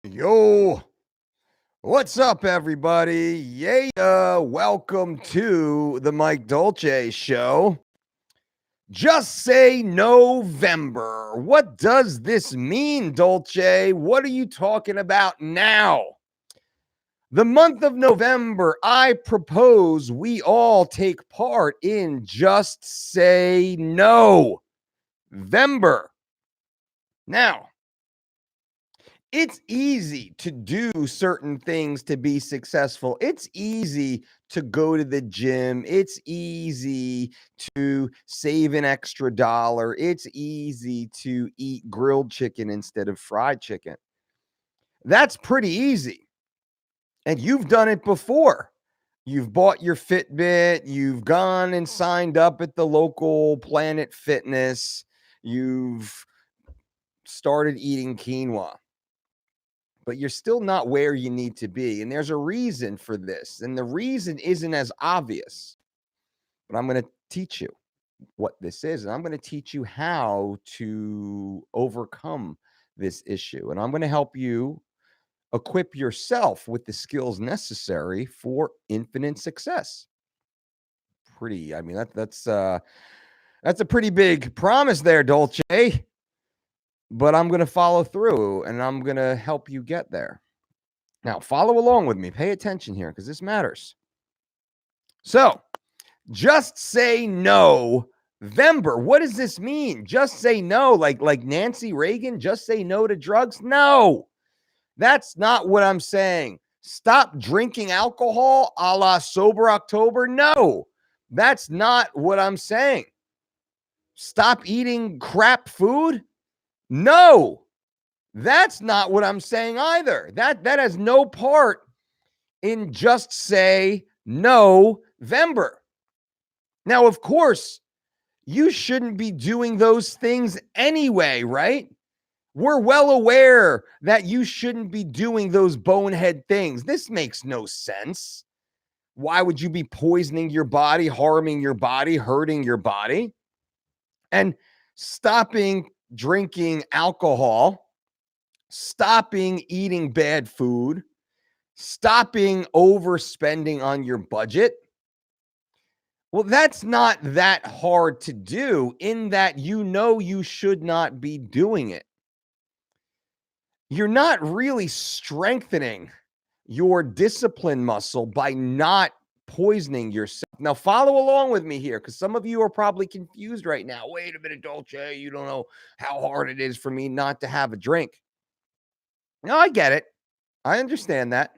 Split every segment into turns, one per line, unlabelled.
Yo, what's up, everybody? Yeah, welcome to the Mike Dolce Show. Just say November. What does this mean, Dolce? What are you talking about now? The month of November, I propose we all take part in Just Say No Vember. Now, it's easy to do certain things to be successful. It's easy to go to the gym. It's easy to save an extra dollar. It's easy to eat grilled chicken instead of fried chicken. That's pretty easy. And you've done it before. You've bought your Fitbit. You've gone and signed up at the local Planet Fitness. You've started eating quinoa, but you're still not where you need to be. And there's a reason for this. And the reason isn't as obvious, but I'm going to teach you what this is. And I'm going to teach you how to overcome this issue. And I'm going to help you equip yourself with the skills necessary for infinite success. That's a pretty big promise there, Dolce. But I'm going to follow through and I'm going to help you get there. Now, follow along with me. Pay attention here because this matters. So, just say no. Vember. What does this mean? Just say no, like Nancy Reagan. Just say no to drugs. No, that's not what I'm saying. Stop drinking alcohol, a la sober October. No, that's not what I'm saying. Stop eating crap food. No, that's not what I'm saying either. That has no part in just say no Vember. Now, of course, you shouldn't be doing those things anyway, right? We're well aware that you shouldn't be doing those bonehead things. This makes no sense. Why would you be poisoning your body, harming your body, hurting your body? And stopping drinking alcohol, stopping eating bad food, stopping overspending on your budget. Well, that's not that hard to do in that you know you should not be doing it. You're not really strengthening your discipline muscle by not poisoning yourself. Now, follow along with me here because some of you are probably confused right now. Wait a minute, Dolce, you don't know how hard it is for me not to have a drink. No, I get it. I understand that.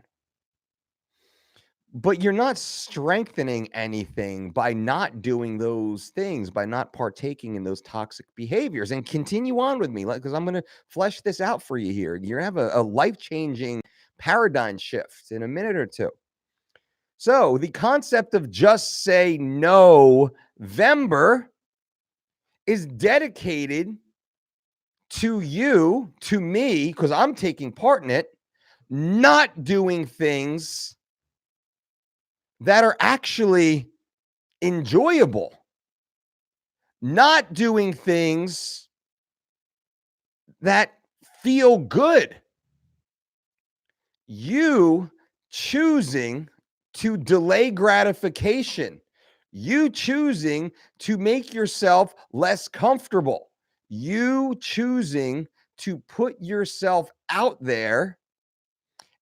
But you're not strengthening anything by not doing those things, by not partaking in those toxic behaviors. And continue on with me, because I'm going to flesh this out for you here. You're going to have a life-changing paradigm shift in a minute or two. So the concept of just say no Vember is dedicated to you, to me, because I'm taking part in it, not doing things that are actually enjoyable, not doing things that feel good. You choosing to delay gratification, you choosing to make yourself less comfortable, you choosing to put yourself out there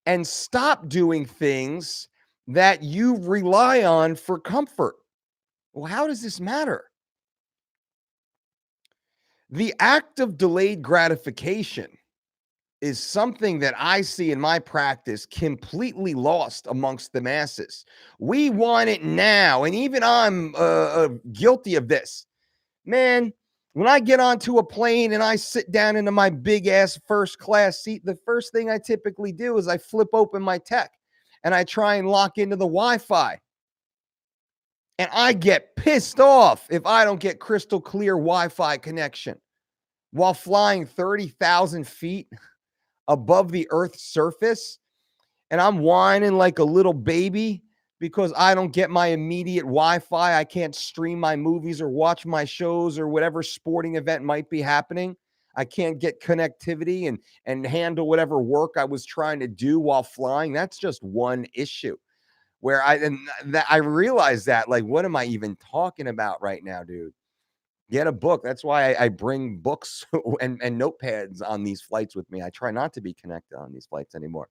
and stop doing things that you rely on for comfort. Well, how does this matter? The act of delayed gratification is something that I see in my practice completely lost amongst the masses. We want it now. And even I'm guilty of this. Man, when I get onto a plane and I sit down into my big ass first class seat, the first thing I typically do is I flip open my tech and I try and lock into the Wi-Fi. And I get pissed off if I don't get crystal clear Wi-Fi connection while flying 30,000 feet above the Earth's surface. And I'm whining like a little baby because I don't get my immediate Wi-Fi. I can't stream my movies or watch my shows or whatever sporting event might be happening. I can't get connectivity and handle whatever work I was trying to do while flying. That's just one issue where I realized that, like, what am I even talking about right now, dude? Get a book. That's why I bring books and notepads on these flights with me. I try not to be connected on these flights anymore.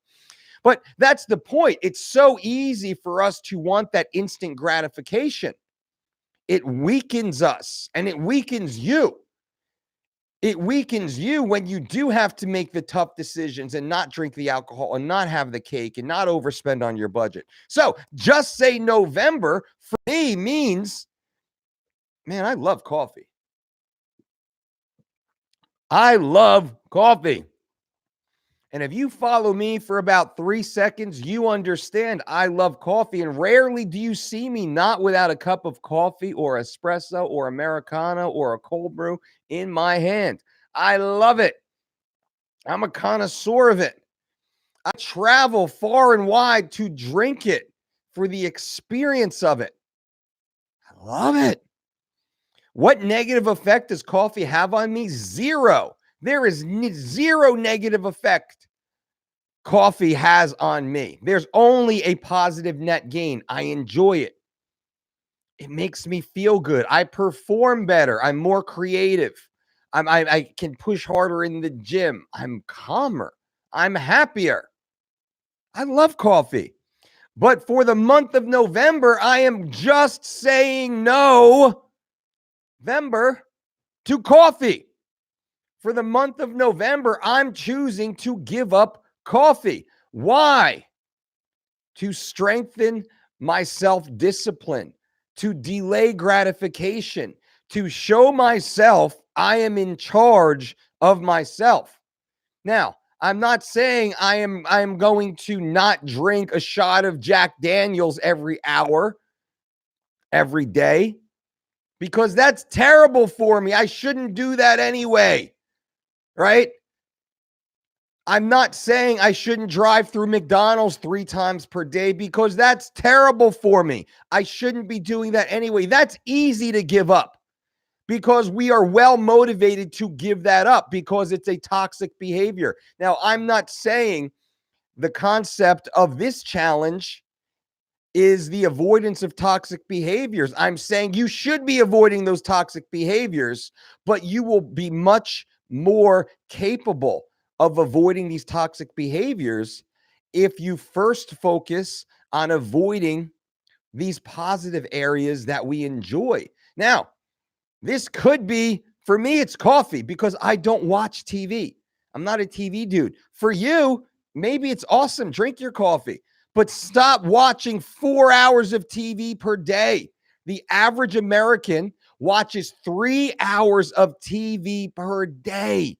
But that's the point. It's so easy for us to want that instant gratification. It weakens us and it weakens you. It weakens you when you do have to make the tough decisions and not drink the alcohol and not have the cake and not overspend on your budget. So just say November for me means, man, I love coffee. I love coffee. And if you follow me for about 3 seconds, you understand I love coffee. And rarely do you see me not without a cup of coffee or espresso or Americano or a cold brew in my hand. I love it. I'm a connoisseur of it. I travel far and wide to drink it for the experience of it. I love it. What negative effect does coffee have on me? Zero. There is zero negative effect coffee has on me. There's only a positive net gain. I enjoy it. It makes me feel good. I perform better. I'm more creative. I can push harder in the gym. I'm calmer. I'm happier. I love coffee. But for the month of November, I am just saying no, November, to coffee. For the month of November, I'm choosing to give up coffee. Why? To strengthen my self-discipline, to delay gratification, to show myself I am in charge of myself. Now, I'm not saying I am going to not drink a shot of Jack Daniels every hour, every day, because that's terrible for me. I shouldn't do that anyway, right? I'm not saying I shouldn't drive through McDonald's 3 times per day because that's terrible for me. I shouldn't be doing that anyway. That's easy to give up because we are well motivated to give that up because it's a toxic behavior. Now, I'm not saying the concept of this challenge is the avoidance of toxic behaviors. I'm saying you should be avoiding those toxic behaviors, but you will be much more capable of avoiding these toxic behaviors if you first focus on avoiding these positive areas that we enjoy. Now, this could be, for me, it's coffee because I don't watch TV. I'm not a TV dude. For you, maybe it's awesome. Drink your coffee, but stop watching 4 hours of TV per day. The average American watches 3 hours of TV per day.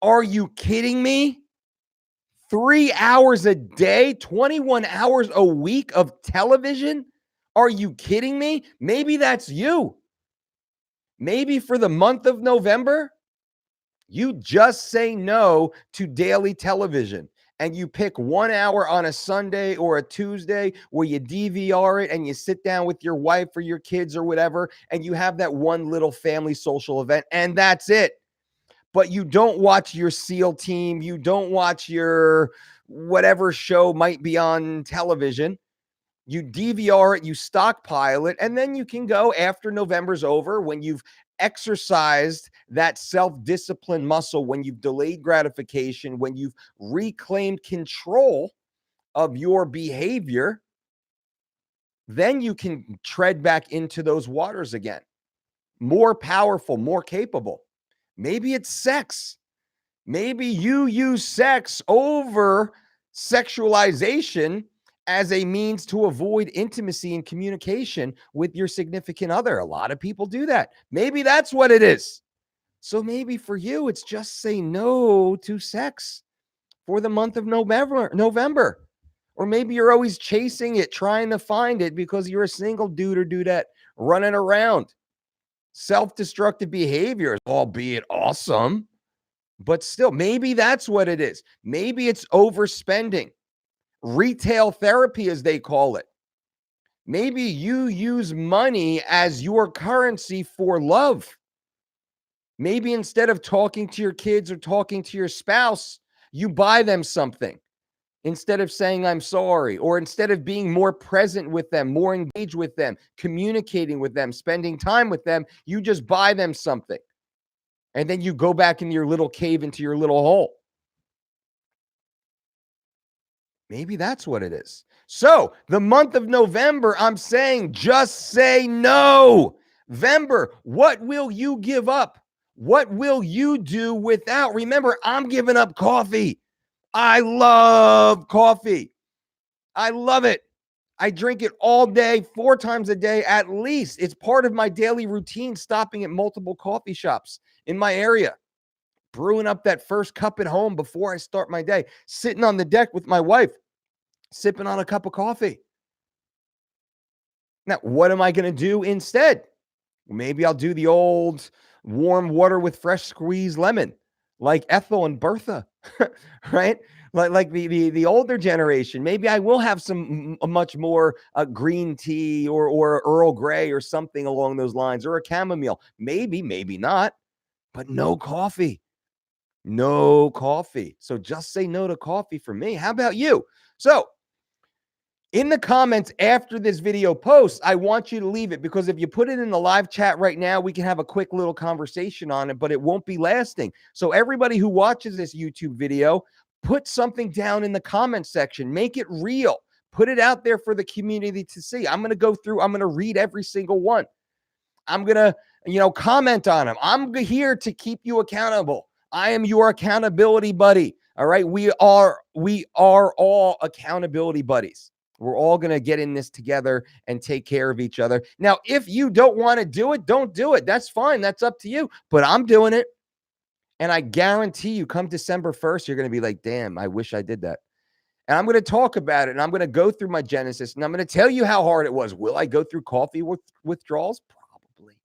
Are you kidding me? 3 hours a day, 21 hours a week of television? Are you kidding me? Maybe that's you. Maybe for the month of November, you just say no to daily television and you pick 1 hour on a Sunday or a Tuesday where you DVR it and you sit down with your wife or your kids or whatever, and you have that one little family social event, and that's it. But you don't watch your SEAL team. You don't watch your whatever show might be on television. You DVR it, you stockpile it, and then you can go after November's over when you've exercised that self-discipline muscle, when you've delayed gratification, when you've reclaimed control of your behavior, then you can tread back into those waters again. More powerful, more capable. Maybe it's sex. Maybe you use sex over sexualization as a means to avoid intimacy and communication with your significant other. A lot of people do that. Maybe that's what it is. So maybe for you, it's just say no to sex for the month of November. Or maybe you're always chasing it, trying to find it because you're a single dude or dudette running around. Self-destructive behaviors, albeit awesome, but still, maybe that's what it is. Maybe it's overspending. Retail therapy, as they call it. Maybe you use money as your currency for love. Maybe instead of talking to your kids or talking to your spouse, you buy them something instead of saying, I'm sorry, or instead of being more present with them, more engaged with them, communicating with them, spending time with them, you just buy them something. And then you go back in your little cave, into your little hole. Maybe that's what it is. So the month of November, I'm saying just say no. Vember, what will you give up? What will you do without? Remember, I'm giving up coffee. I love coffee. I love it. I drink it all day, 4 times a day at least. It's part of my daily routine, stopping at multiple coffee shops in my area, brewing up that first cup at home before I start my day, sitting on the deck with my wife, sipping on a cup of coffee. Now, what am I going to do instead? Maybe I'll do the old warm water with fresh squeezed lemon, like Ethel and Bertha, right? Like the older generation. Maybe I will have some much more green tea or Earl Grey or something along those lines, or a chamomile. Maybe not, but no coffee. No coffee. So just say no to coffee for me. How about you? So in the comments after this video posts, I want you to leave it, because if you put it in the live chat right now, we can have a quick little conversation on it, but it won't be lasting. So everybody who watches this YouTube video, put something down in the comment section. Make it real. Put it out there for the community to see. I'm going to go through. I'm going to read every single one. I'm going to, comment on them. I'm here to keep you accountable. I am your accountability buddy. All right. We are all accountability buddies. We're all going to get in this together and take care of each other. Now, if you don't want to do it, don't do it. That's fine. That's up to you. But I'm doing it. And I guarantee you, come December 1st, you're going to be like, damn, I wish I did that. And I'm going to talk about it. And I'm going to go through my genesis. And I'm going to tell you how hard it was. Will I go through coffee withdrawals? Probably.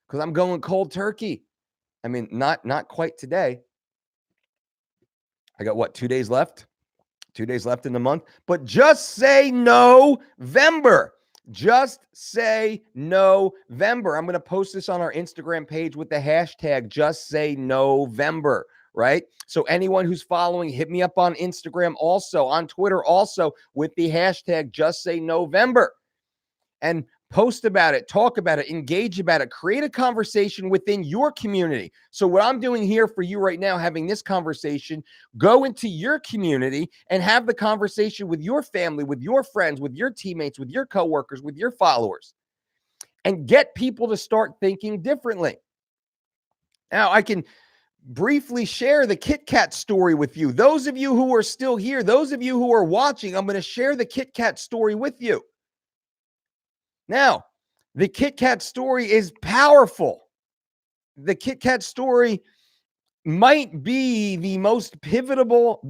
Because I'm going cold turkey. I mean, not quite today. I got 2 days left? 2 days left in the month, but just say November. Just say November. I'm going to post this on our Instagram page with the hashtag just say November, right? So anyone who's following, hit me up on Instagram, also on Twitter, also with the hashtag just say November, and post about it, talk about it, engage about it, create a conversation within your community. So what I'm doing here for you right now, having this conversation, go into your community and have the conversation with your family, with your friends, with your teammates, with your coworkers, with your followers, and get people to start thinking differently. Now, I can briefly share the KitKat story with you. Those of you who are still here, those of you who are watching, I'm going to share the KitKat story with you. Now, the KitKat story is powerful. The KitKat story might be the most pivotal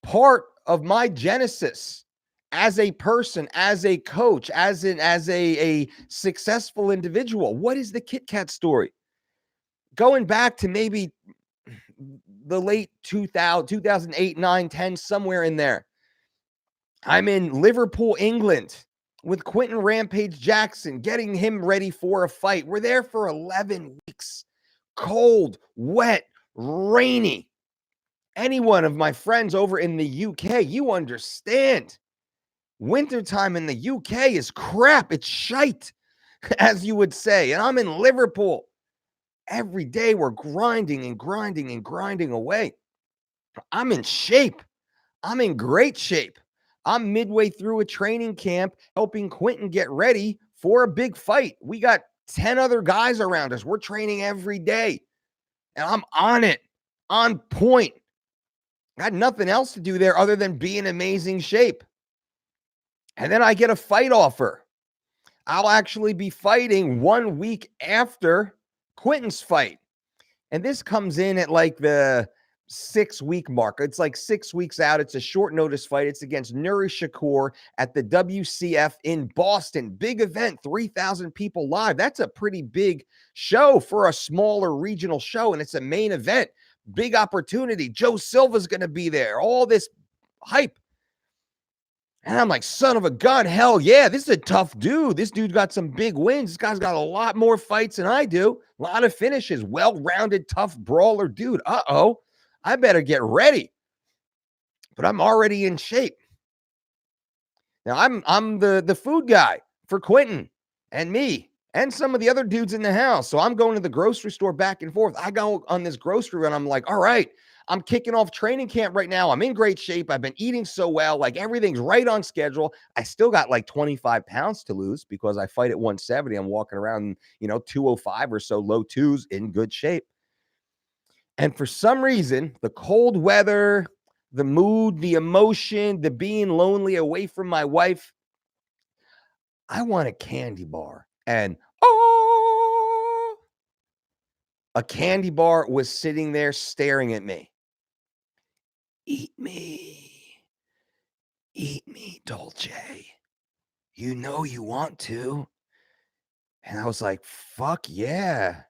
part of my genesis as a person, as a coach, as a successful individual. What is the KitKat story? Going back to maybe the late 2008, 9, 10, somewhere in there. I'm in Liverpool, England, with Quentin Rampage Jackson, getting him ready for a fight. We're there for 11 weeks. Cold, wet, rainy. Any one of my friends over in the UK, you understand. Wintertime in the UK is crap. It's shite, as you would say. And I'm in Liverpool. Every day we're grinding and grinding and grinding away. I'm in shape. I'm in great shape. I'm midway through a training camp helping Quentin get ready for a big fight. We got 10 other guys around us. We're training every day. And I'm on it, on point. Got nothing else to do there other than be in amazing shape. And then I get a fight offer. I'll actually be fighting 1 week after Quentin's fight. And this comes in at like the 6-week mark. It's like 6 weeks out. It's a short notice fight. It's against Nuri Shakur at the WCF in Boston. Big event, 3,000 people live. That's a pretty big show for a smaller regional show, and it's a main event. Big opportunity. Joe Silva's going to be there. All this hype. And I'm like, son of a gun, hell yeah, this is a tough dude. This dude got some big wins. This guy's got a lot more fights than I do. A lot of finishes, well-rounded, tough brawler dude. Uh-oh, I better get ready. But I'm already in shape. Now I'm the food guy for Quentin and me and some of the other dudes in the house. So I'm going to the grocery store back and forth. I go on this grocery run. I'm like, all right, I'm kicking off training camp right now. I'm in great shape. I've been eating so well. Like everything's right on schedule. I still got like 25 pounds to lose because I fight at 170. I'm walking around, 205 or so, low twos, in good shape. And for some reason, the cold weather, the mood, the emotion, the being lonely away from my wife, I want a candy bar. And a candy bar was sitting there staring at me. Eat me, Dolce. You know you want to. And I was like, fuck yeah.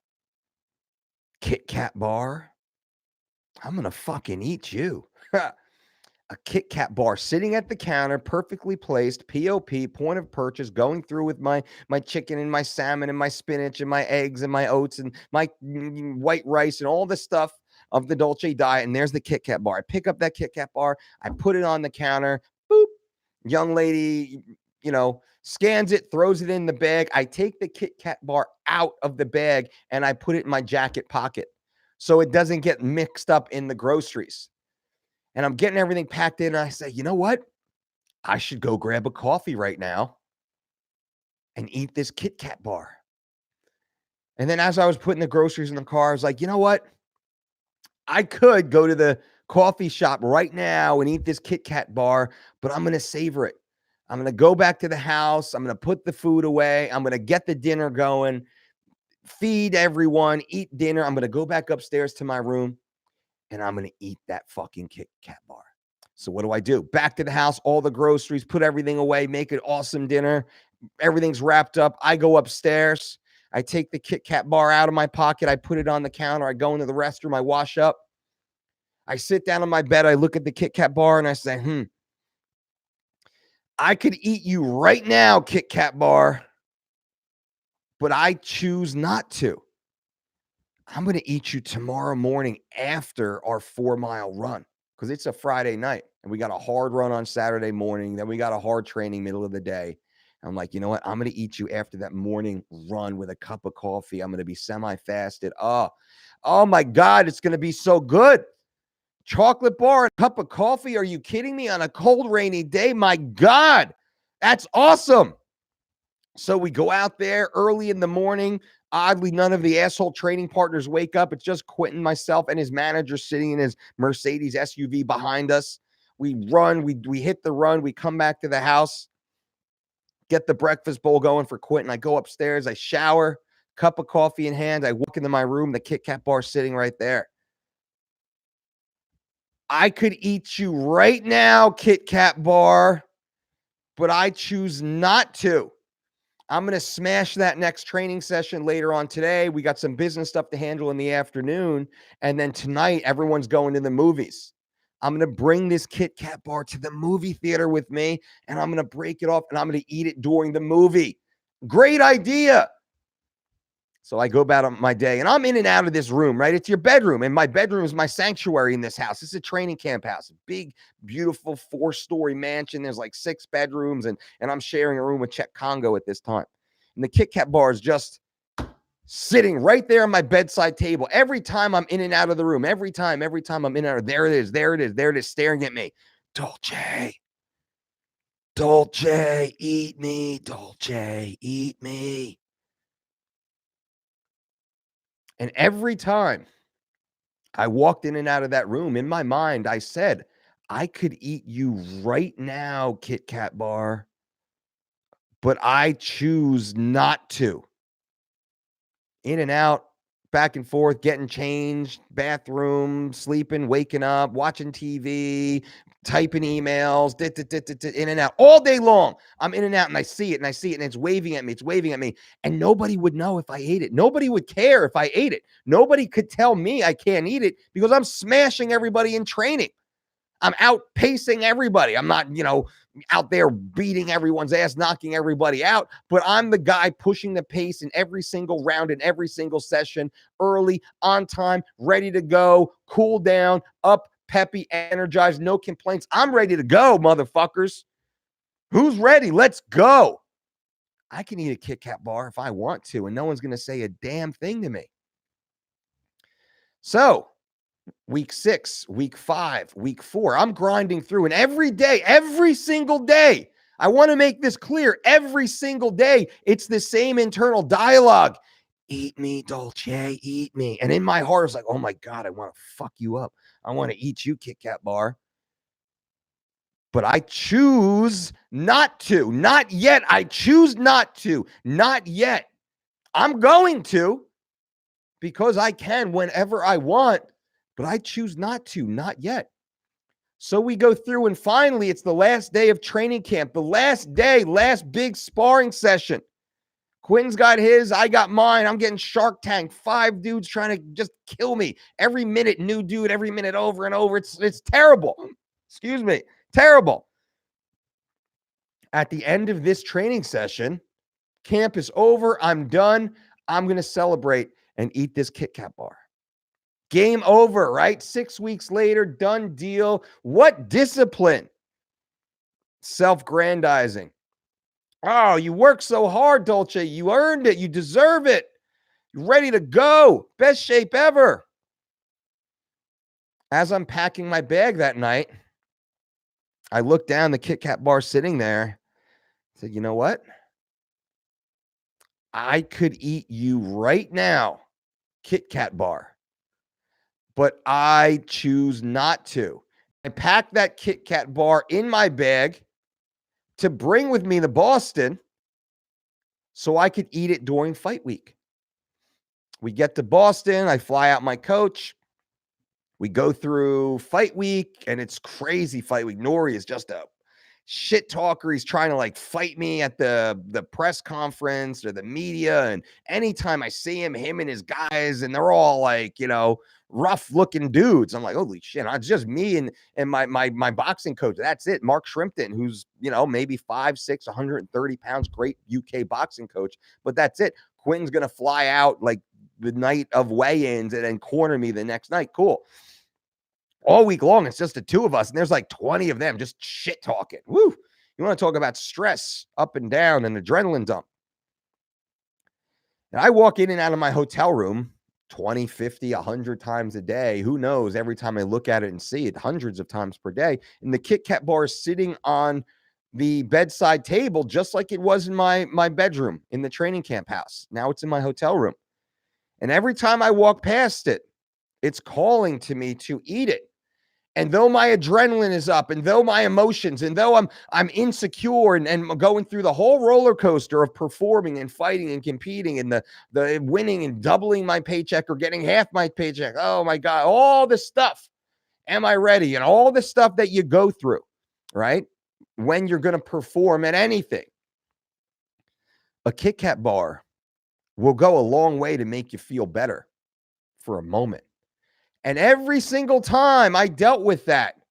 KitKat bar. I'm going to fucking eat you. A KitKat bar sitting at the counter, perfectly placed, POP, point of purchase, going through with my chicken and my salmon and my spinach and my eggs and my oats and my white rice and all the stuff of the Dolce diet. And there's the KitKat bar. I pick up that KitKat bar. I put it on the counter. Boop. Young lady, scans it, throws it in the bag. I take the KitKat bar out of the bag and I put it in my jacket pocket so it doesn't get mixed up in the groceries. And I'm getting everything packed in. And I say, you know what? I should go grab a coffee right now and eat this KitKat bar. And then as I was putting the groceries in the car, I was like, you know what? I could go to the coffee shop right now and eat this KitKat bar, but I'm going to savor it. I'm going to go back to the house. I'm going to put the food away. I'm going to get the dinner going, feed everyone, eat dinner. I'm going to go back upstairs to my room and I'm going to eat that fucking KitKat bar. So what do? Back to the house, all the groceries, put everything away, make an awesome dinner. Everything's wrapped up. I go upstairs. I take the KitKat bar out of my pocket. I put it on the counter. I go into the restroom. I wash up. I sit down on my bed. I look at the KitKat bar and I say, I could eat you right now, KitKat bar, but I choose not to. I'm going to eat you tomorrow morning after our 4-mile run because it's a Friday night and we got a hard run on Saturday morning. Then we got a hard training middle of the day. I'm like, you know what? I'm going to eat you after that morning run with a cup of coffee. I'm going to be semi-fasted. Oh my God, it's going to be so good. Chocolate bar, a cup of coffee. Are you kidding me? On a cold, rainy day? My God, that's awesome. So we go out there early in the morning. Oddly, none of the asshole training partners wake up. It's just Quentin, myself, and his manager sitting in his Mercedes SUV behind us. We run, we hit the run, we come back to the house, get the breakfast bowl going for Quentin. I go upstairs, I shower, cup of coffee in hand. I walk into my room, the KitKat bar sitting right there. I could eat you right now, KitKat bar, but I choose not to. I'm going to smash that next training session later on today. We got some business stuff to handle in the afternoon. And then tonight, everyone's going to the movies. I'm going to bring this KitKat bar to the movie theater with me, and I'm going to break it off, and I'm going to eat it during the movie. Great idea. So I go about my day, and I'm in and out of this room, right? It's your bedroom, and my bedroom is my sanctuary in this house. This is a training camp house, a big, beautiful 4-story mansion. There's like 6 bedrooms, and I'm sharing a room with Czech Congo at this time. And the KitKat bar is just sitting right there on my bedside table. Every time I'm in and out of the room, every time I'm in and out, there it is, staring at me. Dolce, eat me, Dolce, eat me. And every time I walked in and out of that room, in my mind, I said, I could eat you right now, KitKat bar, but I choose not to. In and out, back and forth, getting changed, bathroom, sleeping, waking up, watching TV, typing emails, in and out all day long. I'm in and out and I see it, and it's waving at me. And nobody would know if I ate it. Nobody would care if I ate it. Nobody could tell me I can't eat it because I'm smashing everybody in training. I'm outpacing everybody. I'm not, out there beating everyone's ass, knocking everybody out, but I'm the guy pushing the pace in every single round, in every single session, early, on time, ready to go, cool down, up, peppy, energized, no complaints. I'm ready to go, motherfuckers. Who's ready? Let's go. I can eat a KitKat bar if I want to, and no one's going to say a damn thing to me. So, week 6, week 5, week 4, I'm grinding through, and every day, every single day, I want to make this clear. Every single day, it's the same internal dialogue. Eat me, Dolce, eat me. And in my heart, it's like, oh my God, I want to fuck you up. I want to eat you, KitKat bar. But I choose not to. Not yet. I choose not to. Not yet. I'm going to because I can whenever I want, but I choose not to. Not yet. So we go through, and finally, it's the last day of training camp, the last day, last big sparring session. Quinn's got his, I got mine. I'm getting Shark Tank. 5 dudes trying to just kill me. Every minute, new dude, every minute over and over. It's terrible. Excuse me. Terrible. At the end of this training session, camp is over. I'm done. I'm going to celebrate and eat this KitKat bar. Game over, right? 6 weeks later, done deal. What discipline? Self-grandizing. Oh, you worked so hard, Dolce. You earned it. You deserve it. You're ready to go. Best shape ever. As I'm packing my bag that night, I looked down, the KitKat bar sitting there. I said, you know what? I could eat you right now, KitKat bar, but I choose not to. I packed that KitKat bar in my bag to bring with me to Boston so I could eat it during fight week. We get to Boston. I fly out my coach. We go through fight week, and it's crazy fight week. Nori is just a shit talker. He's trying to fight me at the press conference or the media. And anytime I see him and his guys, and they're all rough looking dudes. I'm like, holy shit, it's just me and my boxing coach. That's it. Mark Shrimpton, who's, maybe 5'6", 130 pounds, great UK boxing coach. But that's it. Quentin's going to fly out the night of weigh-ins and then corner me the next night. Cool. All week long, it's just the two of us, and there's 20 of them just shit talking. Woo! You want to talk about stress up and down and adrenaline dump. And I walk in and out of my hotel room 20, 50, 100 times a day. Who knows? Every time I look at it and see it, hundreds of times per day. And the KitKat bar is sitting on the bedside table, just like it was in my bedroom in the training camp house. Now it's in my hotel room. And every time I walk past it, it's calling to me to eat it. And though my adrenaline is up, and though my emotions, and though I'm insecure and going through the whole roller coaster of performing and fighting and competing and the winning and doubling my paycheck or getting half my paycheck, oh my God, all this stuff. Am I ready? And all the stuff that you go through, right? When you're going to perform at anything. A KitKat bar will go a long way to make you feel better for a moment. And every single time I dealt with that, I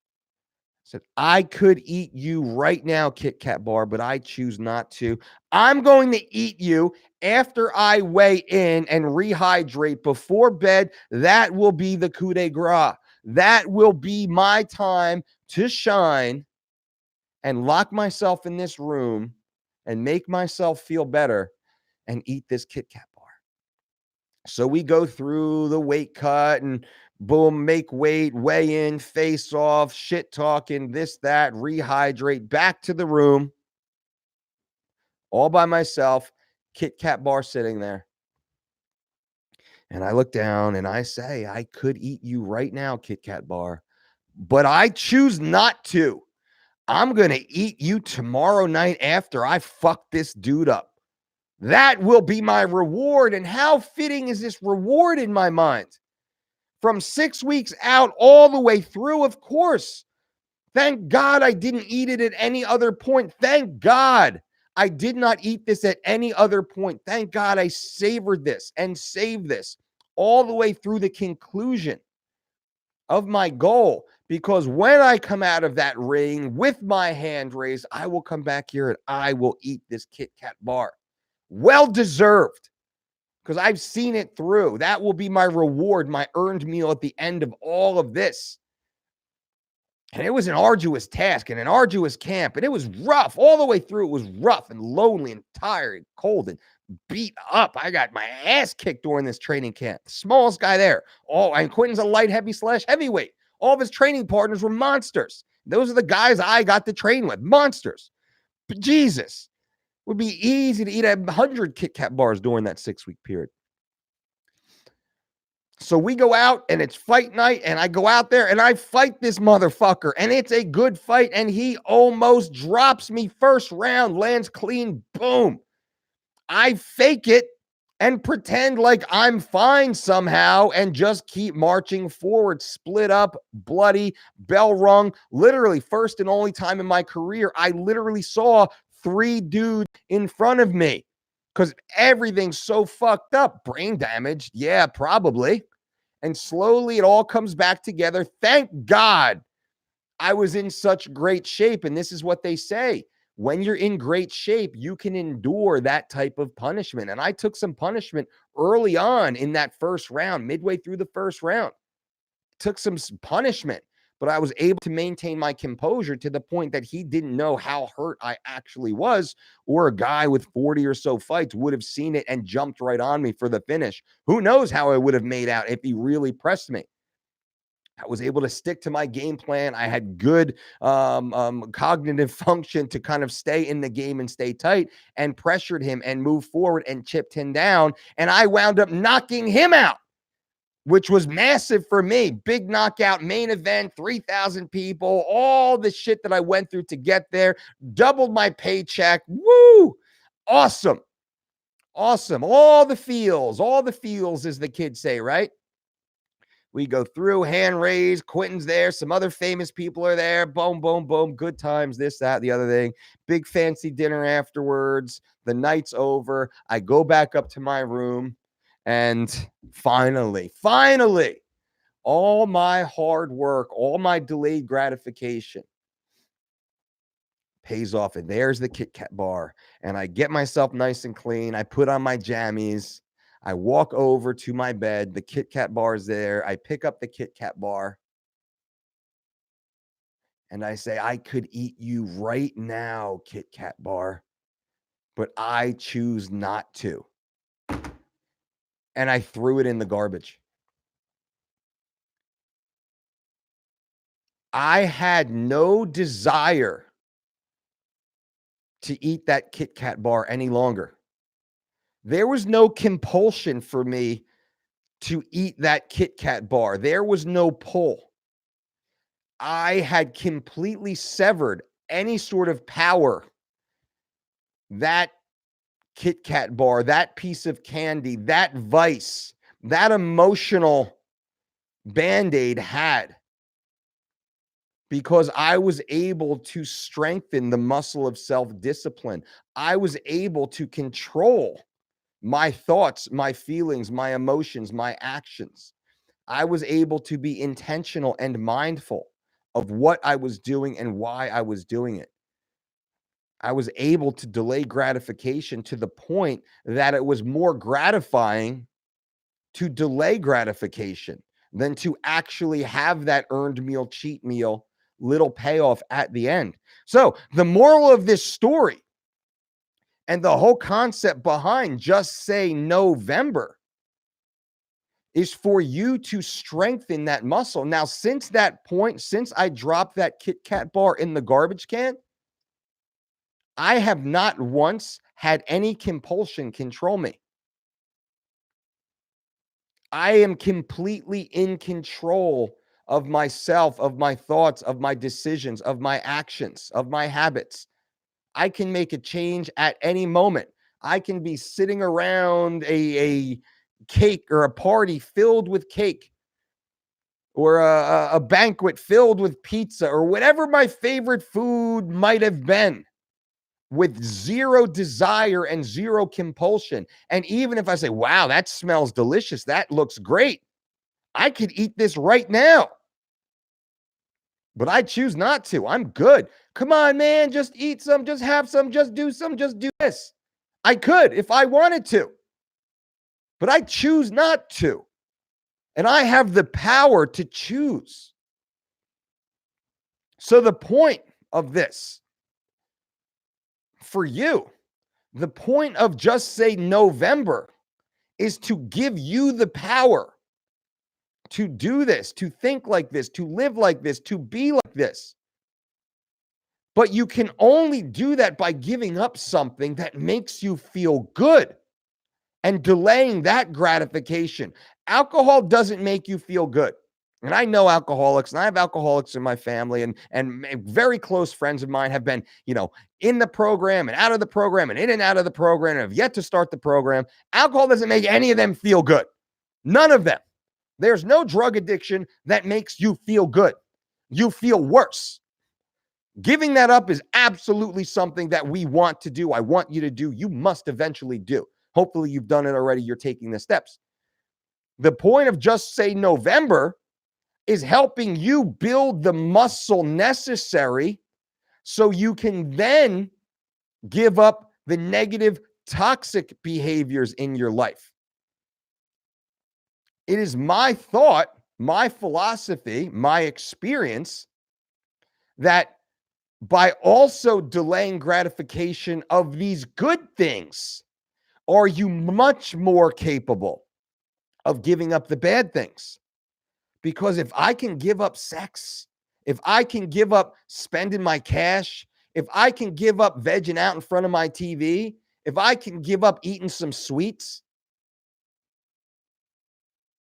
said, I could eat you right now, KitKat bar, but I choose not to. I'm going to eat you after I weigh in and rehydrate before bed. That will be the coup de grace. That will be my time to shine and lock myself in this room and make myself feel better and eat this KitKat bar. So we go through the weight cut and boom, make weight, weigh in, face off, shit talking, this, that, rehydrate, back to the room, all by myself, KitKat bar sitting there. And I look down and I say, I could eat you right now, KitKat bar, but I choose not to. I'm going to eat you tomorrow night after I fuck this dude up. That will be my reward. And how fitting is this reward in my mind? From 6 weeks out all the way through, of course. Thank God I didn't eat it at any other point. Thank God I did not eat this at any other point. Thank God I savored this and saved this all the way through the conclusion of my goal, Because when I come out of that ring with my hand raised, I will come back here and I will eat this KitKat bar. Well deserved, because I've seen it through. That will be my reward, my earned meal at the end of all of this. And it was an arduous task and an arduous camp, and it was rough all the way through. It was rough and lonely and tired and cold and beat up. I got my ass kicked during this training camp. The smallest guy there. And Quentin's a light heavy / heavyweight. All of his training partners were monsters. Those are the guys I got to train with. Monsters. But Jesus, it would be easy to eat 100 KitKat bars during that 6-week period. So we go out and it's fight night, and I go out there and I fight this motherfucker, and it's a good fight, and he almost drops me first round, lands clean, boom. I fake it and pretend like I'm fine somehow and just keep marching forward, split up, bloody, bell rung. Literally, first and only time in my career, I literally saw 3 dudes in front of me because everything's so fucked up. Brain damage, yeah, probably. And slowly it all comes back together. Thank God I was in such great shape. And this is what they say. When you're in great shape, you can endure that type of punishment. And I took some punishment early on in that first round, midway through the first round. Took some punishment, but I was able to maintain my composure to the point that he didn't know how hurt I actually was, or a guy with 40 or so fights would have seen it and jumped right on me for the finish. Who knows how I would have made out if he really pressed me. I was able to stick to my game plan. I had good cognitive function to kind of stay in the game and stay tight, and pressured him and moved forward and chipped him down. And I wound up knocking him out, which was massive for me. Big knockout, main event, 3,000 people, all the shit that I went through to get there, doubled my paycheck. Woo! Awesome. Awesome. All the feels, as the kids say, right? We go through, hand raised, Quentin's there, some other famous people are there, boom, boom, boom, good times, this, that, the other thing. Big fancy dinner afterwards. The night's over. I go back up to my room, and finally, all my hard work, all my delayed gratification pays off. And there's the KitKat bar. And I get myself nice and clean. I put on my jammies. I walk over to my bed. The KitKat bar is there. I pick up the KitKat bar. And I say, I could eat you right now, KitKat bar, but I choose not to. And I threw it in the garbage. I had no desire to eat that KitKat bar any longer. There was no compulsion for me to eat that KitKat bar. There was no pull. I had completely severed any sort of power that KitKat bar, that piece of candy, that vice, that emotional Band-Aid had, because I was able to strengthen the muscle of self-discipline. I was able to control my thoughts, my feelings, my emotions, my actions. I was able to be intentional and mindful of what I was doing and why I was doing it. I was able to delay gratification to the point that it was more gratifying to delay gratification than to actually have that earned meal, cheat meal, little payoff at the end. So the moral of this story and the whole concept behind Just Say November is for you to strengthen that muscle. Now, since that point, since I dropped that KitKat bar in the garbage can, I have not once had any compulsion control me. I am completely in control of myself, of my thoughts, of my decisions, of my actions, of my habits. I can make a change at any moment. I can be sitting around a cake or a party filled with cake, or a banquet filled with pizza, or whatever my favorite food might have been, with zero desire and zero compulsion. And even if I say, wow, that smells delicious, that looks great, I could eat this right now. But I choose not to. I'm good. Come on, man, just eat some, just have some, just do some, just do this. I could if I wanted to, but I choose not to. And I have the power to choose. So the point of this for you, the point of Just Say November is to give you the power to do this, to think like this, to live like this, to be like this. But you can only do that by giving up something that makes you feel good and delaying that gratification. Alcohol doesn't make you feel good. And I know alcoholics, and I have alcoholics in my family, and very close friends of mine have been, in the program and out of the program and in and out of the program and have yet to start the program. Alcohol doesn't make any of them feel good. None of them. There's no drug addiction that makes you feel good. You feel worse. Giving that up is absolutely something that we want to do. I want you to do. You must eventually do. Hopefully you've done it already. You're taking the steps. The point of Just Say November is helping you build the muscle necessary so you can then give up the negative, toxic behaviors in your life. It is my thought, my philosophy, my experience that by also delaying gratification of these good things, are you much more capable of giving up the bad things? Because if I can give up sex, if I can give up spending my cash, if I can give up vegging out in front of my TV, if I can give up eating some sweets,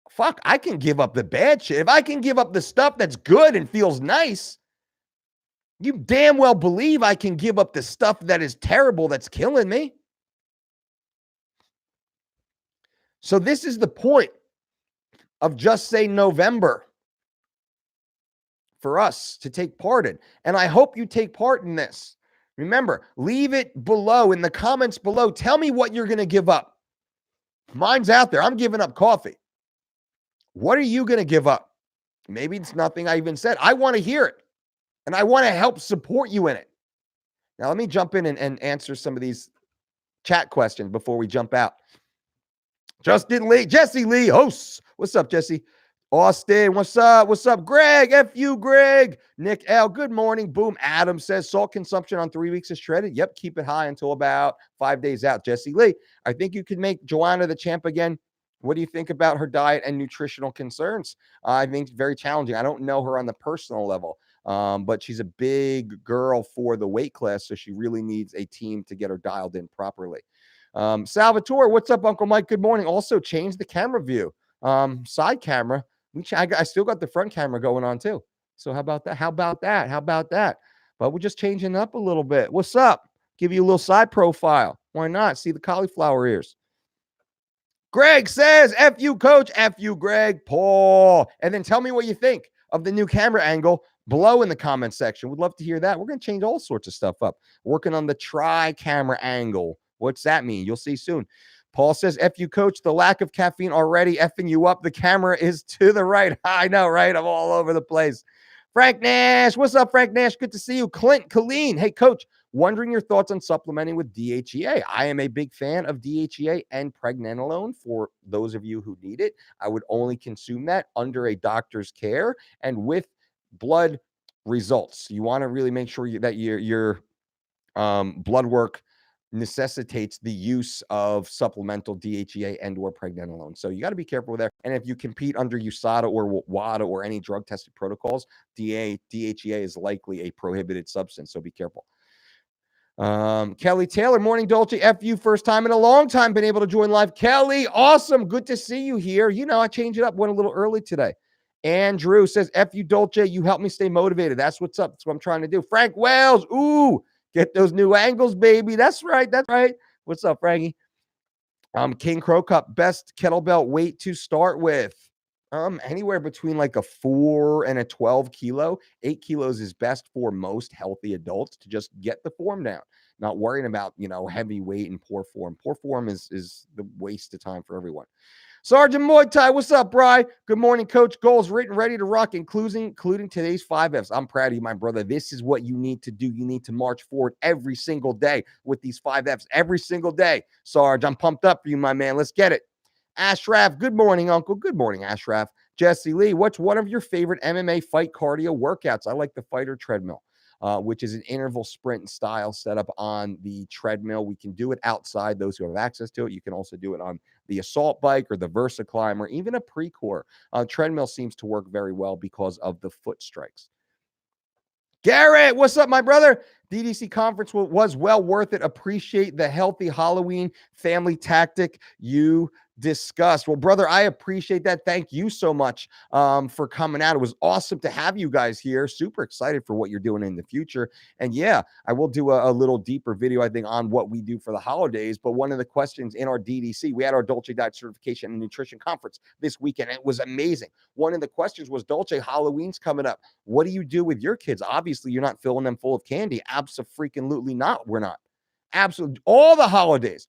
fuck, I can give up the bad shit. If I can give up the stuff that's good and feels nice, you damn well believe I can give up the stuff that is terrible that's killing me. So this is the point of Just Say November for us to take part in. And I hope you take part in this. Remember, leave it below in the comments below. Tell me what you're going to give up. Mine's out there. I'm giving up coffee. What are you going to give up? Maybe it's nothing I even said. I want to hear it. And I want to help support you in it. Now, let me jump in and answer some of these chat questions before we jump out. Justin Lee, Jesse Lee, hosts. What's up, Jesse? Austin, what's up? What's up, Greg? F you, Greg. Nick L, good morning. Boom. Adam says salt consumption on 3 weeks is shredded. Yep, keep it high until about 5 days out. Jesse Lee, I think you could make Joanna the champ again. What do you think about her diet and nutritional concerns? I think it's very challenging. I don't know her on the personal level, but she's a big girl for the weight class, so she really needs a team to get her dialed in properly. Salvatore, what's up, Uncle Mike? Good morning. Also, change the camera view. Side camera. I still got the front camera going on too. So how about that? How about that? How about that? But we're just changing up a little bit. What's up? Give you a little side profile. Why not? See the cauliflower ears. Greg says, F you, coach. F you, Greg. Paul. And then tell me what you think of the new camera angle below in the comment section. Would love to hear that. We're going to change all sorts of stuff up. Working on the tri-camera angle. What's that mean? You'll see soon. Paul says, F you, coach. The lack of caffeine already effing you up. The camera is to the right. I know, right? I'm all over the place. Frank Nash. What's up, Frank Nash? Good to see you. Clint Colleen. Hey, coach. Wondering your thoughts on supplementing with DHEA. I am a big fan of DHEA and pregnenolone for those of you who need it. I would only consume that under a doctor's care and with blood results. You want to really make sure that your blood work necessitates the use of supplemental DHEA and or pregnenolone. So you got to be careful with that. And if you compete under USADA or WADA or any drug tested protocols, DHEA is likely a prohibited substance. So be careful. Kelly Taylor, morning, Dolce. F you, first time in a long time been able to join live. Kelly, awesome. Good to see you here. I changed it up, went a little early today. Andrew says, F you, Dolce. You help me stay motivated. That's what's up. That's what I'm trying to do. Frank Wells, ooh, get those new angles, baby. That's right. That's right. What's up, Frankie? King Crow Cup, best kettlebell weight to start with. Anywhere between like a 4 and a 12 kilo. 8 kilos is best for most healthy adults to just get the form down. Not worrying about, heavy weight and poor form. Poor form is the waste of time for everyone. Sergeant Muay Thai, what's up, Bri? Good morning, Coach. Goals written, ready to rock, including today's 5Fs. I'm proud of you, my brother. This is what you need to do. You need to march forward every single day with these 5Fs, every single day. Sarge, I'm pumped up for you, my man. Let's get it. Ashraf, good morning, Uncle. Good morning, Ashraf. Jesse Lee, what's one of your favorite MMA fight cardio workouts? I like the fighter treadmill. Which is an interval sprint style setup on the treadmill. We can do it outside, those who have access to it. You can also do it on the assault bike or the Versa Climb or even a Precor. Treadmill seems to work very well because of the foot strikes. Garrett, what's up, my brother? DDC conference was well worth it. Appreciate the healthy Halloween family tactic you discussed. Well, brother, I appreciate that. Thank you so much for coming out. It was awesome to have you guys here. Super excited for what you're doing in the future. And yeah, I will do a little deeper video, I think, on what we do for the holidays. But one of the questions in our DDC, we had our Dolce Diet Certification and Nutrition Conference this weekend. It was amazing. One of the questions was, Dolce, Halloween's coming up. What do you do with your kids? Obviously, you're not filling them full of candy. Abso-freaking-lutely not. We're not. Absolutely. All the holidays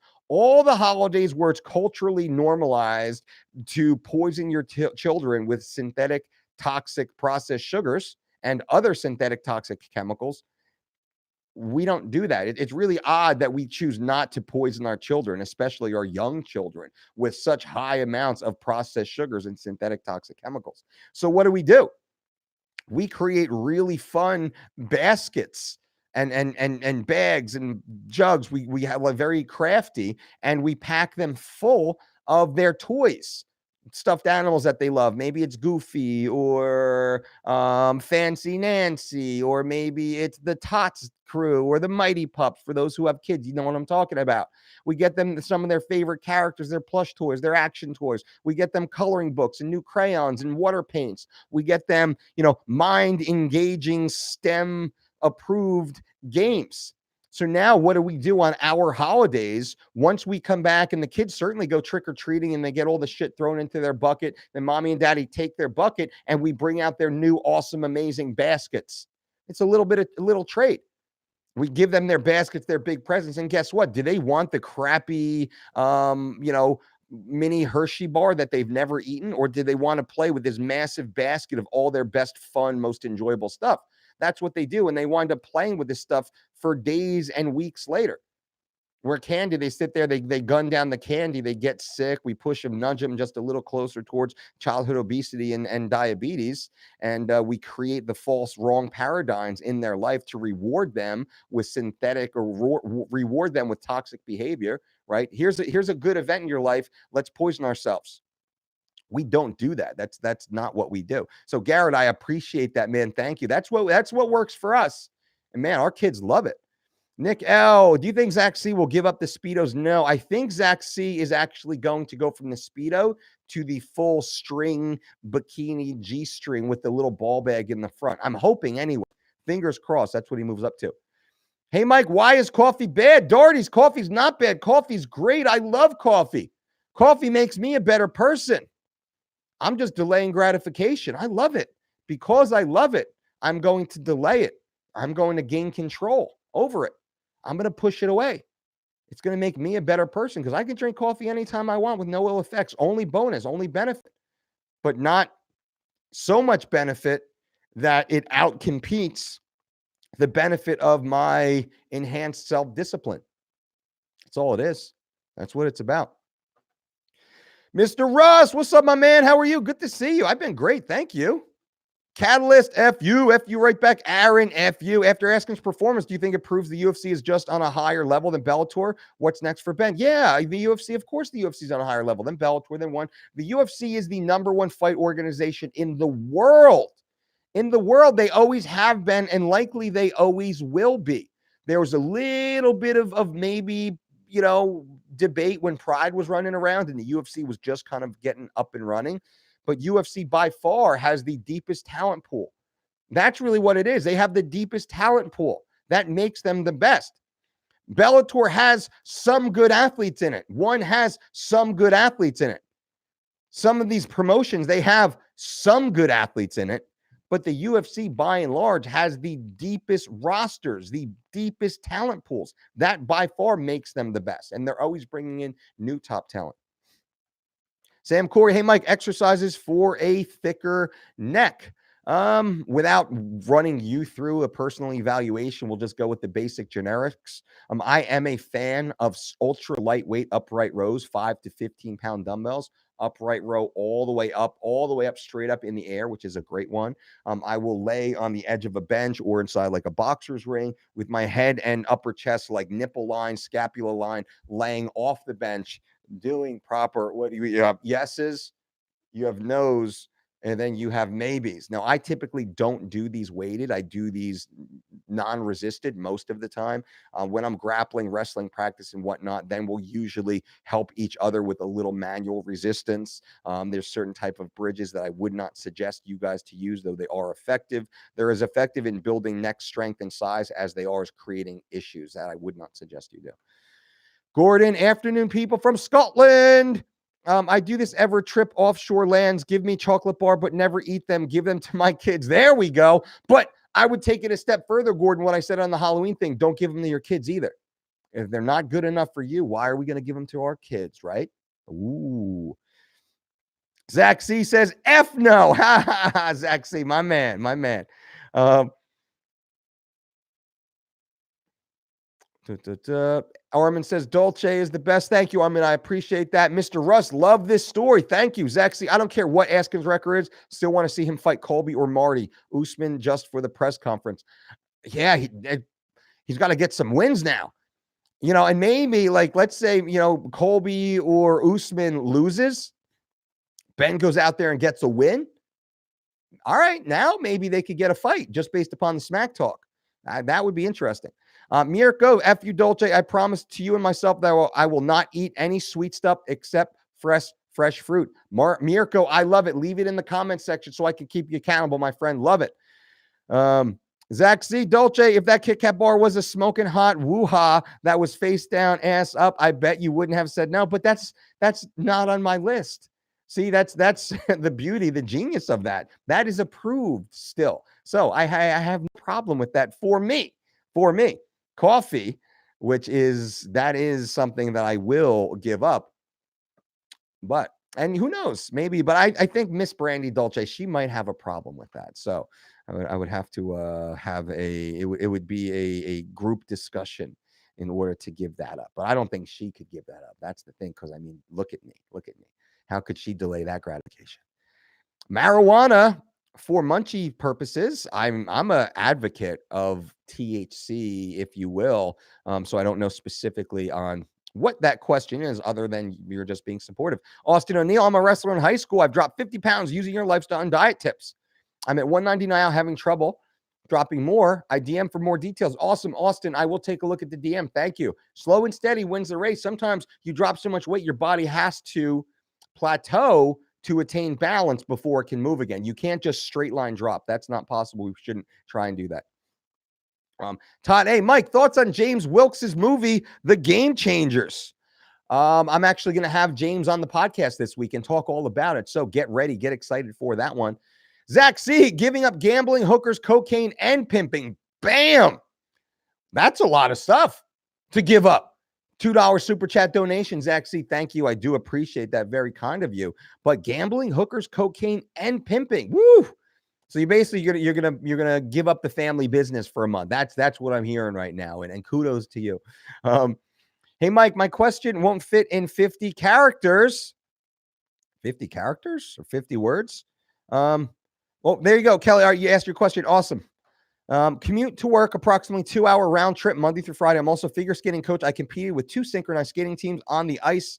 where it's culturally normalized to poison your children with synthetic toxic processed sugars and other synthetic toxic chemicals, we don't do that. It's really odd that we choose not to poison our children, especially our young children, with such high amounts of processed sugars and synthetic toxic chemicals. So what do? We create really fun baskets and bags and jugs. We have like very crafty, and we pack them full of their toys, stuffed animals that they love. Maybe it's Goofy or Fancy Nancy, or maybe it's the Tots crew or the Mighty Pups for those who have kids. You know what I'm talking about. We get them some of their favorite characters, their plush toys, their action toys. We get them coloring books and new crayons and water paints. We get them, mind engaging STEM approved games. So now what do we do on our holidays? Once we come back and the kids certainly go trick-or-treating and they get all the shit thrown into their bucket, then mommy and daddy take their bucket and we bring out their new awesome, amazing baskets. It's a little trait. We give them their baskets, their big presents, and guess what? Do they want the crappy, mini Hershey bar that they've never eaten, or do they want to play with this massive basket of all their best, fun, most enjoyable stuff? That's what they do, and they wind up playing with this stuff for days and weeks later. Where candy, they sit there, they gun down the candy, they get sick. We push them, nudge them just a little closer towards childhood obesity and diabetes. And we create the false, wrong paradigms in their life to reward them with synthetic or reward them with toxic behavior, right? Here's a good event in your life. Let's poison ourselves. We don't do that. That's not what we do. So Garrett, I appreciate that, man. Thank you. That's what works for us. And man, our kids love it. Nick L, do you think Zach C will give up the Speedos? No, I think Zach C is actually going to go from the Speedo to the full string bikini G-string with the little ball bag in the front. I'm hoping anyway. Fingers crossed. That's what he moves up to. Hey, Mike, why is coffee bad? Doherty's coffee's not bad. Coffee's great. I love coffee. Coffee makes me a better person. I'm just delaying gratification. I love it. Because I love it, I'm going to delay it. I'm going to gain control over it. I'm going to push it away. It's going to make me a better person because I can drink coffee anytime I want with no ill effects. Only bonus, only benefit, but not so much benefit that it outcompetes the benefit of my enhanced self-discipline. That's all it is. That's what it's about. Mr. Russ, what's up, my man? How are you? Good to see you. I've been great. Thank you. Catalyst, F you right back. Aaron, F you. After Askin's performance, do you think it proves the UFC is just on a higher level than Bellator? What's next for Ben? Yeah, the UFC, of course the UFC is on a higher level than Bellator, than one. The UFC is the #1 fight organization in the world. In the world, they always have been, and likely they always will be. There was a little bit of maybe, debate when Pride was running around and the UFC was just kind of getting up and running. But UFC by far has the deepest talent pool. That's really what it is. They have the deepest talent pool. That makes them the best. Bellator has some good athletes in it. One has some good athletes in it. Some of these promotions, they have some good athletes in it. But the UFC, by and large, has the deepest rosters, the deepest talent pools. That by far makes them the best. And they're always bringing in new top talent. Sam Corey, hey Mike, exercises for a thicker neck. Without running you through a personal evaluation, we'll just go with the basic generics. I am a fan of ultra lightweight upright rows, 5 to 15 pound dumbbells, upright row all the way up, straight up in the air, which is a great one. I will lay on the edge of a bench or inside like a boxer's ring with my head and upper chest like nipple line, scapula line, laying off the bench, doing proper, what do you have? Yeses, you have no's, and then you have maybes. Now, I typically don't do these weighted. I do these non-resisted most of the time. When I'm grappling, wrestling practice, and whatnot, then we'll usually help each other with a little manual resistance. There's certain type of bridges that I would not suggest you guys to use, though they are effective. They're as effective in building neck strength and size as they are as creating issues that I would not suggest you do. Gordon, afternoon people from Scotland. I do this ever trip offshore lands. Give me chocolate bar, but never eat them. Give them to my kids. There we go. But I would take it a step further, Gordon, what I said on the Halloween thing. Don't give them to your kids either. If they're not good enough for you, why are we going to give them to our kids, right? Ooh. Zach C says, F no. Zach C, my man, my man. Armin says Dolce is the best. Thank you, Armin. I appreciate that. Mr. Russ, love this story. Thank you, Zaxi. I don't care what Askins' record is. Still want to see him fight Colby or Marty Usman just for the press conference. Yeah, he's got to get some wins now. And maybe like let's say Colby or Usman loses, Ben goes out there and gets a win. All right, now maybe they could get a fight just based upon the smack talk. That would be interesting. Mirko, F you, Dolce. I promise to you and myself that I will not eat any sweet stuff except fresh fruit. Mirko, I love it. Leave it in the comment section so I can keep you accountable, my friend. Love it. Zach Z, Dolce, if that KitKat bar was a smoking hot woo-ha that was face down, ass up, I bet you wouldn't have said no, but that's not on my list. See, that's the beauty, the genius of that. That is approved still. So I have no problem with that for me. Coffee, that is something that I will give up. And who knows, maybe, but I think Miss Brandy Dolce, she might have a problem with that. So I would have to have it would be a group discussion in order to give that up. But I don't think she could give that up. That's the thing, because I mean, look at me. How could she delay that gratification? Marijuana, for munchie purposes, I'm a advocate of THC, if you will. So I don't know specifically on what that question is, other than you're just being supportive. Austin O'Neill, I'm a wrestler in high school. I've dropped 50 pounds using your lifestyle and diet tips. I'm at 190 now, having trouble dropping more. I DM for more details. Awesome, Austin. I will take a look at the DM. Thank you. Slow and steady wins the race. Sometimes you drop so much weight, your body has to plateau to attain balance before it can move again. You can't just straight line drop. That's not possible. We shouldn't try and do that. Todd, hey, Mike, thoughts on James Wilkes' movie, The Game Changers? I'm actually going to have James on the podcast this week and talk all about it. So get ready, get excited for that one. Zach C, giving up gambling, hookers, cocaine, and pimping. Bam! That's a lot of stuff to give up. $2 super chat donation, Zach C. Thank you. I do appreciate that. Very kind of you. But gambling, hookers, cocaine, and pimping. Woo! So you basically you're gonna give up the family business for a month. That's what I'm hearing right now. And kudos to you. Hey Mike, my question won't fit in 50 characters. 50 characters or 50 words? Well, there you go, Kelly. All right, you asked your question. Awesome. Commute to work, approximately 2-hour round trip, Monday through Friday. I'm also figure skating coach. I competed with 2 synchronized skating teams on the ice.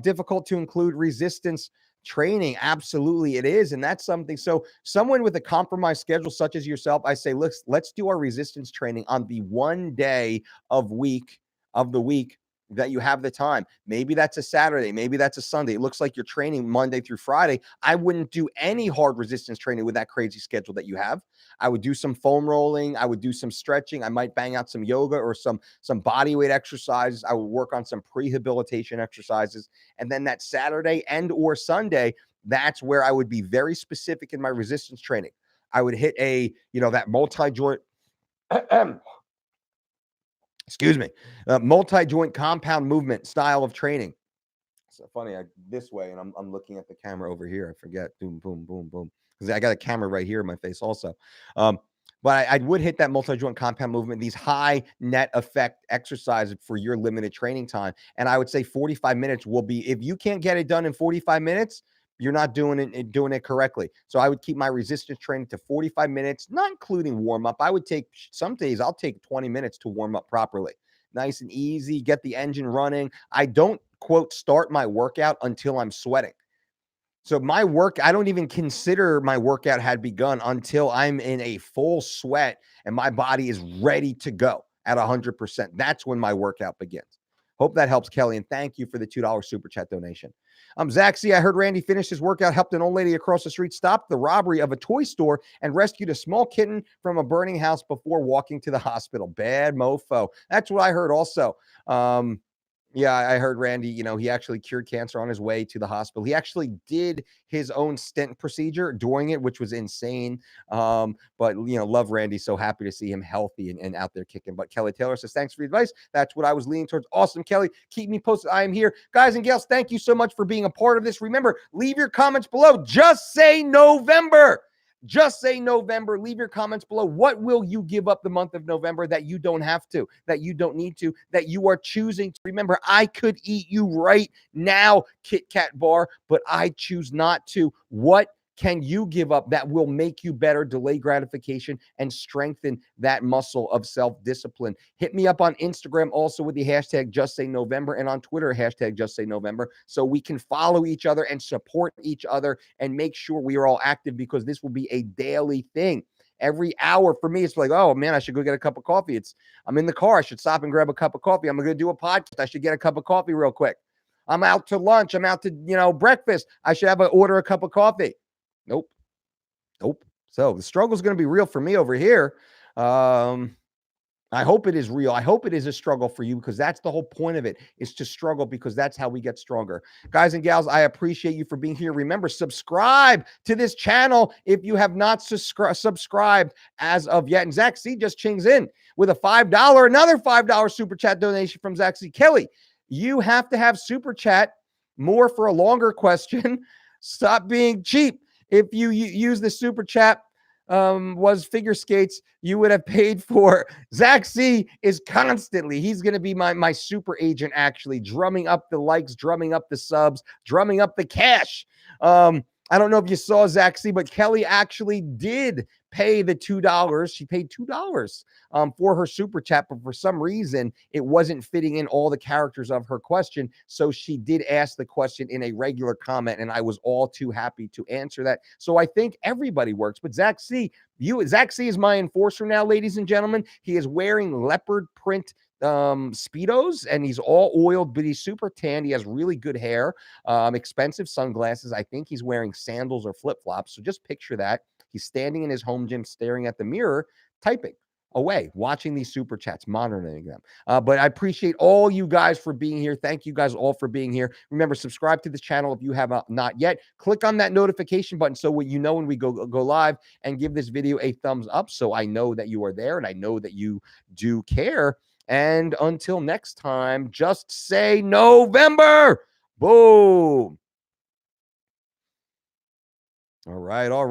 Difficult to include resistance training. Absolutely it is. And that's something. So someone with a compromised schedule, such as yourself, I say, let's do our resistance training on the one day of the week that you have the time. Maybe that's a Saturday. Maybe that's a Sunday. It looks like you're training Monday through Friday. I wouldn't do any hard resistance training with that crazy schedule that you have. I would do some foam rolling. I would do some stretching. I might bang out some yoga or some body weight exercises. I would work on some prehabilitation exercises. And then that Saturday and or Sunday, that's where I would be very specific in my resistance training. I would hit that multi-joint multi-joint compound movement style of training. So funny, this way, and I'm looking at the camera over here. I forget. Boom, boom, boom, boom. Because I got a camera right here in my face also. Um, but I would hit that multi-joint compound movement, these high net effect exercises for your limited training time. And I would say 45 minutes will be, if you can't get it done in 45 minutes, you're not doing it correctly. So I would keep my resistance training to 45 minutes, not including warm up. I would take, some days I'll take 20 minutes to warm up properly. Nice and easy, get the engine running. I don't, quote, start my workout until I'm sweating. So I don't even consider my workout had begun until I'm in a full sweat and my body is ready to go at 100%. That's when my workout begins. Hope that helps, Kelly. And thank you for the $2 super chat donation. Zach C. I heard Randy finished his workout, helped an old lady across the street stop the robbery of a toy store, and rescued a small kitten from a burning house before walking to the hospital. Bad mofo. That's what I heard also. Yeah, I heard Randy, he actually cured cancer on his way to the hospital. He actually did his own stent procedure during it, which was insane. But, love Randy. So happy to see him healthy and out there kicking. But Kelly Taylor says, thanks for the advice. That's what I was leaning towards. Awesome, Kelly. Keep me posted. I am here. Guys and gals, thank you so much for being a part of this. Remember, leave your comments below. Just say November. Just say November. Leave your comments below. What will you give up the month of November that you don't have to, that you don't need to, that you are choosing to? Remember, I could eat you right now, KitKat bar, but I choose not to. What can you give up that will make you better, delay gratification, and strengthen that muscle of self-discipline? Hit me up on Instagram also with the hashtag JustSayNovember, and on Twitter, hashtag JustSayNovember, so we can follow each other and support each other and make sure we are all active, because this will be a daily thing. Every hour for me, it's like, oh man, I should go get a cup of coffee. I'm in the car. I should stop and grab a cup of coffee. I'm going to do a podcast. I should get a cup of coffee real quick. I'm out to lunch. I'm out to, breakfast. I should order a cup of coffee. Nope. So the struggle is going to be real for me over here. I hope it is real. I hope it is a struggle for you, because that's the whole point of it, is to struggle, because that's how we get stronger. Guys and gals, I appreciate you for being here. Remember, subscribe to this channel if you have not subscribed as of yet. And Zach C just chings in with a another $5 super chat donation from Zach C. Kelly, you have to have super chat more for a longer question. Stop being cheap. If you use the super chat was figure skates, you would have paid for. Zach C is constantly, he's going to be my super agent, actually, drumming up the likes, drumming up the subs, drumming up the cash. I don't know if you saw Zach C, but Kelly actually did pay the $2. She paid $2 for her super chat, but for some reason it wasn't fitting in all the characters of her question. So she did ask the question in a regular comment, and I was all too happy to answer that. So I think everybody works, but Zach C is my enforcer now, ladies and gentlemen. He is wearing leopard print Speedos, and he's all oiled, but he's super tan. He has really good hair, expensive sunglasses. I think he's wearing sandals or flip-flops. So just picture that. He's standing in his home gym, staring at the mirror, typing away, watching these super chats, monitoring them. But I appreciate all you guys for being here. Thank you guys all for being here. Remember, subscribe to this channel if you have not yet. Click on that notification button so you know when we go live, and give this video a thumbs up so I know that you are there and I know that you do care. And until next time, just say November. Boom. All right.